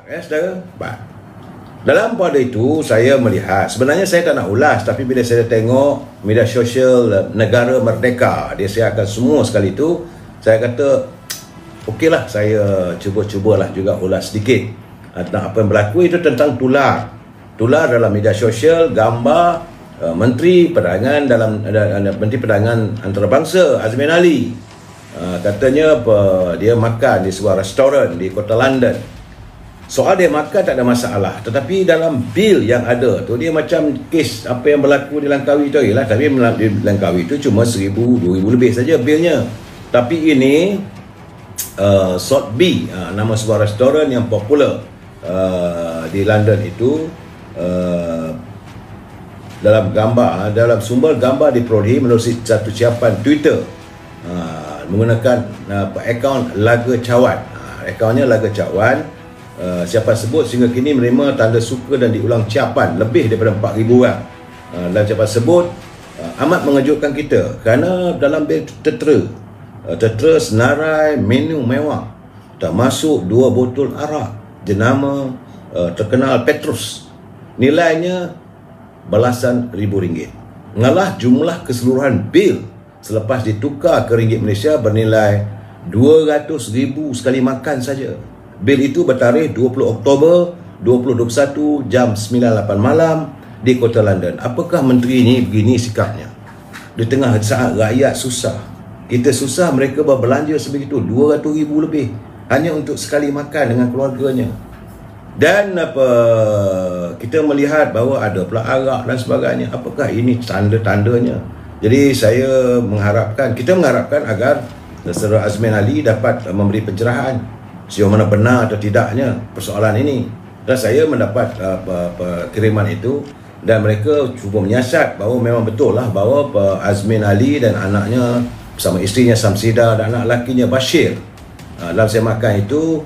saudara. Dalam pada itu saya melihat, sebenarnya saya tak nak ulas, tapi bila saya tengok media sosial negara merdeka, dia siarkan semua sekali itu, saya kata okeylah, saya cubalah juga ulas sedikit tentang apa yang berlaku. Itu tentang tular dalam media sosial gambar Menteri Perdagangan Menteri Perdagangan Antarabangsa Azmin Ali, katanya dia makan di sebuah restoran di kota London. Soal dia makan tak ada masalah, tetapi dalam bil yang ada tu dia macam kes apa yang berlaku di Langkawi tu ialah, tapi di Langkawi tu cuma 1,000, 2,000 lebih saja bilnya. Tapi ini Salt B, nama sebuah restoran yang popular di London itu, dalam sumber gambar diperolehi melalui satu siapan Twitter menggunakan akaun Laga Cawan. Akaunnya Laga Cawan. Siapa sebut sehingga kini menerima tanda suka dan diulang ciapan lebih daripada 4,000 orang. Dan siapa sebut amat mengejutkan kita kerana dalam bil tertera senarai menu mewah, termasuk 2 botol arak jenama terkenal Petrus, nilainya belasan ribu ringgit. Ngalah jumlah keseluruhan bil selepas ditukar ke ringgit Malaysia bernilai 200,000 sekali makan saja. Bil itu bertarikh 20 Oktober 2021 jam 9.08 malam di kota London. Apakah menteri ini begini sikapnya? Di tengah saat rakyat susah, kita susah, mereka berbelanja sebegitu, 200,000 lebih hanya untuk sekali makan dengan keluarganya. Dan kita melihat bahawa ada pula arak dan sebagainya. Apakah ini tanda-tandanya? Jadi kita mengharapkan agar Saudara Azmin Ali dapat memberi pencerahan sejauh mana benar atau tidaknya persoalan ini. Dan saya mendapat kiriman itu, dan mereka cuba menyiasat bahawa memang betul lah bahawa Azmin Ali dan anaknya bersama isterinya Samsida dan anak lakinya Bashir dalam saya makan itu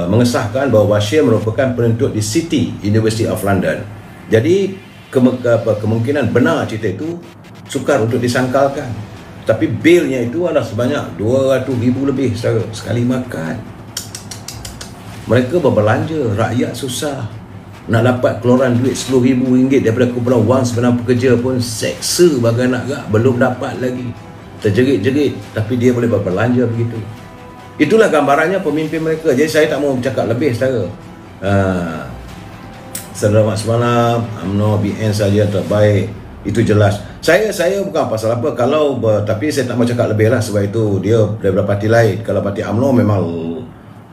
mengesahkan bahawa Bashir merupakan penuntut di City University of London. Jadi kemungkinan benar cerita itu sukar untuk disangkalkan. Tapi bilnya itu adalah sebanyak 200,000 lebih sekali makan. Mereka berbelanja, rakyat susah. Nak dapat keluaran duit RM10,000 daripada kumpulan wang sebenar pekerja pun seksa bagai nak gak, belum dapat lagi. Terjerit-jerit, tapi dia boleh berbelanja begitu. Itulah gambarannya pemimpin mereka. Jadi saya tak mau bercakap lebih, saudara. Selamat semalam, UMNO BN saja terbaik. Itu jelas. Saya bukan pasal apa, tapi saya tak mau cakap lebih lah, sebab itu dia daripada parti lain. Kalau parti UMNO memang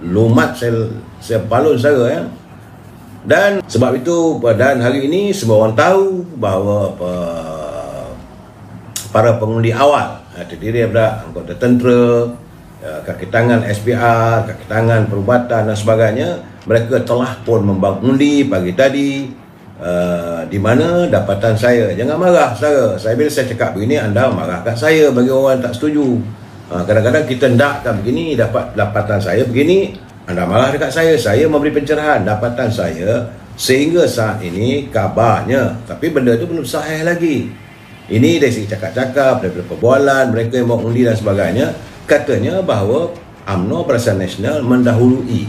lumat saya balon saudara ya. Dan sebab itu, dan hari ini semua orang tahu bahawa para pengundi awal terdiri daripada anggota tentera, kaki tangan SPR, kaki tangan perubatan dan sebagainya. Mereka telah pun membangundi pagi tadi, di mana dapatan saya, jangan marah saudara, bila saya cakap begini anda marah kat saya bagi orang tak setuju. Kadang-kadang kita hendakkan begini, dapat dapatan saya begini, anda marah dekat saya memberi pencerahan dapatan saya sehingga saat ini kabarnya, tapi benda itu belum sahih lagi. Ini dari segi cakap-cakap, daripada perbualan mereka yang mau undi dan sebagainya, katanya bahawa UMNO Barisan Nasional mendahului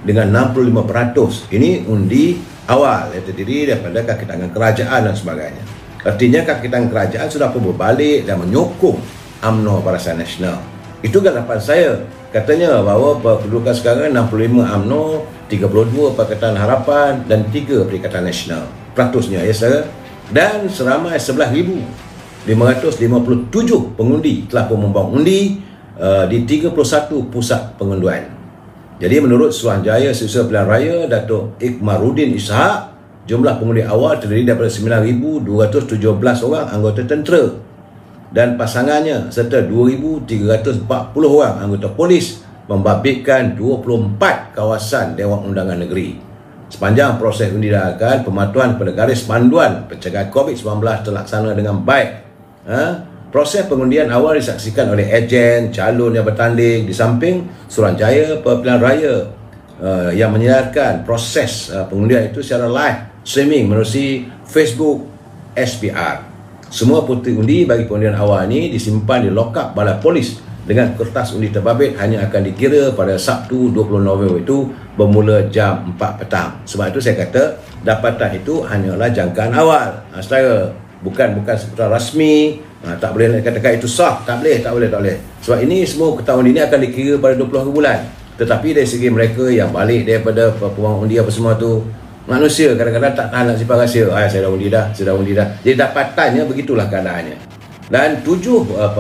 dengan 65%. Ini undi awal yang terdiri daripada kaki tangan kerajaan dan sebagainya. Artinya kaki tangan kerajaan sudah pun berbalik dan menyokong UMNO Barisan Nasional. Itu gagapan saya. Katanya bahawa kedudukan sekarang 65 UMNO, 32 Pakatan Harapan dan 3 Perikatan Nasional. Peratusnya ya saudara. Dan seramai 11,557 pengundi telah pun membangun undi di 31 pusat pengundian. Jadi menurut Suruhanjaya Setiausaha Pilihan Raya Datuk Ikmaruddin Ishak, jumlah pengundi awal terdiri daripada 9,217 orang anggota tentera dan pasangannya serta 2,340 orang anggota polis membabitkan 24 kawasan Dewan Undangan Negeri. Sepanjang proses undi diadakan, pematuhan pada garis panduan pencegahan COVID-19 terlaksana dengan baik. Proses pengundian awal disaksikan oleh ejen, calon yang bertanding, di samping Suruhanjaya Pilihan Raya yang menyiarkan proses pengundian itu secara live streaming melalui Facebook SPR. Semua putih undi bagi pengundian awal ini disimpan di lokap Balai Polis dengan kertas undi terbabit hanya akan dikira pada Sabtu 20 November itu bermula jam 4 petang. Sebab itu saya kata dapatan itu hanyalah jangkaan awal. Saudara, bukan seputar rasmi. Tak boleh nak katakan itu sah, tak boleh. Sebab ini semua ketahuan ini akan dikira pada 20 bulan. Tetapi dari segi mereka yang balik daripada peluang undi apa semua tu, manusia kadang-kadang tak tahan nak simpan rahsia. Saya dah undi dah. Jadi dapatannya begitulah keadaannya. Dan 7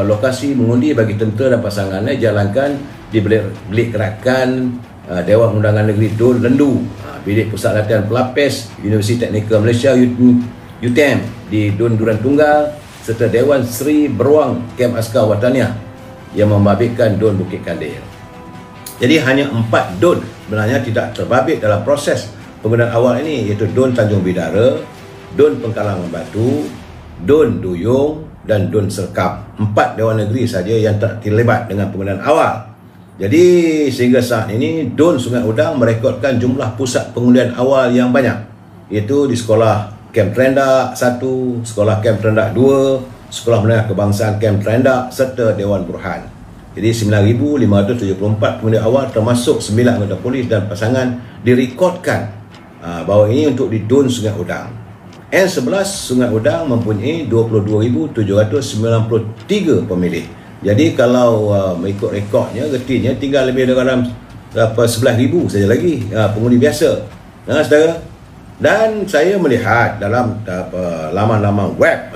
lokasi mengundi bagi tentera dan pasangannya jalankan di bilik kerakan Dewan Undangan Negeri Dun Lendu, Bilik Pusat Latihan Pelapis Universiti Teknikal Malaysia UTM di Dun Duran Tunggal, serta Dewan Seri Beruang Kem Askar Wataniah yang membabitkan Dun Bukit Kandir. Jadi hanya 4 Dun sebenarnya tidak terbabit dalam proses penggunaan awal ini, iaitu Dun Tanjung Bidara, Dun Pengkalangan Batu, Dun Duyung dan Dun Serkap. 4 Dewan Negeri saja yang tak terlibat dengan penggunaan awal. Jadi sehingga saat ini Dun Sungai Udang merekodkan jumlah pusat pengundian awal yang banyak, iaitu di Sekolah Kem Terendak 1, Sekolah Kem Terendak 2, Sekolah Menengah Kebangsaan Kem Terendak serta Dewan Burhan. Jadi 9,574 pengundian awal termasuk 9 anggota polis dan pasangan direkodkan bahawa ini untuk di Dun Sungai Udang. N11 Sungai Udang mempunyai 22,793 pemilih. Jadi kalau mengikut rekodnya, retinya tinggal lebih dalam 11,000 saja lagi pengundi biasa. Saudara. Dan saya melihat dalam laman-laman web,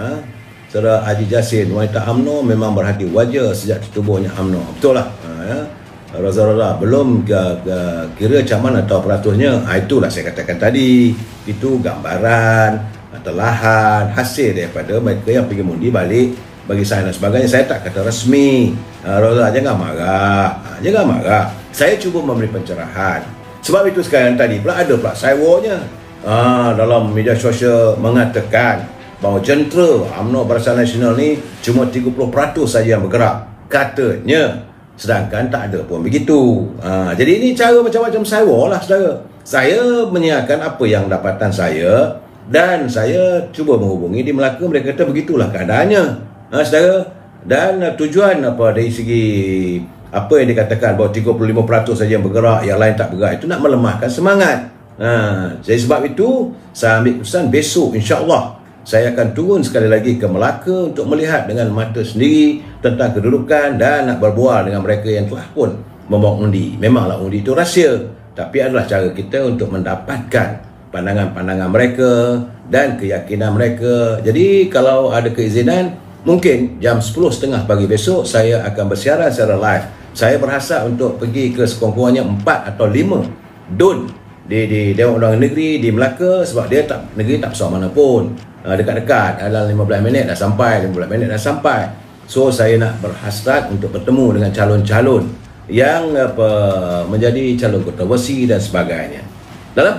Saudara Haji Jasin, wanita UMNO memang berhati wajah sejak tertubuhnya UMNO. Betul lah. Raza-raza belum kira caman atau peratusnya. Itulah saya katakan tadi. Itu gambaran, telahan, hasil daripada mereka yang pergi mundi balik bagi saya dan sebagainya. Saya tak kata resmi. Raza, jangan marah. Jangan marah. Saya cuba memberi pencerahan. Sebab itu sekarang tadi pula ada pula saiwarnya. Dalam media sosial mengatakan bahawa jentera UMNO Barisan Nasional ni cuma 30% saja yang bergerak katanya, sedangkan tak ada pun begitu. Jadi ini cara macam-macam saiwar lah, saudara. Saya menyiarkan apa yang dapatan saya dan saya cuba menghubungi di Melaka. Mereka kata begitulah keadaannya, saudara. Dan tujuan apa dari segi apa yang dikatakan bahawa 35% saja yang bergerak, yang lain tak bergerak, itu nak melemahkan semangat. Jadi sebab itu saya ambil keputusan besok insya-Allah saya akan turun sekali lagi ke Melaka untuk melihat dengan mata sendiri tentang kedudukan dan nak berbual dengan mereka yang telah pun membawa undi. Memanglah undi itu rahsia, tapi adalah cara kita untuk mendapatkan pandangan-pandangan mereka dan keyakinan mereka. Jadi kalau ada keizinan, mungkin jam 10.30 pagi besok saya akan bersiaran secara live. Saya berhasrat untuk pergi ke sekurang-kurangnya 4 atau 5 Dun di Dewan Undangan Negeri di Melaka, sebab dia negeri tak besar mana pun, dekat-dekat, dalam 15 minit dah sampai, 15 minit dah sampai. So saya nak berhasrat untuk bertemu dengan calon-calon yang menjadi calon kontroversi dan sebagainya. Dalam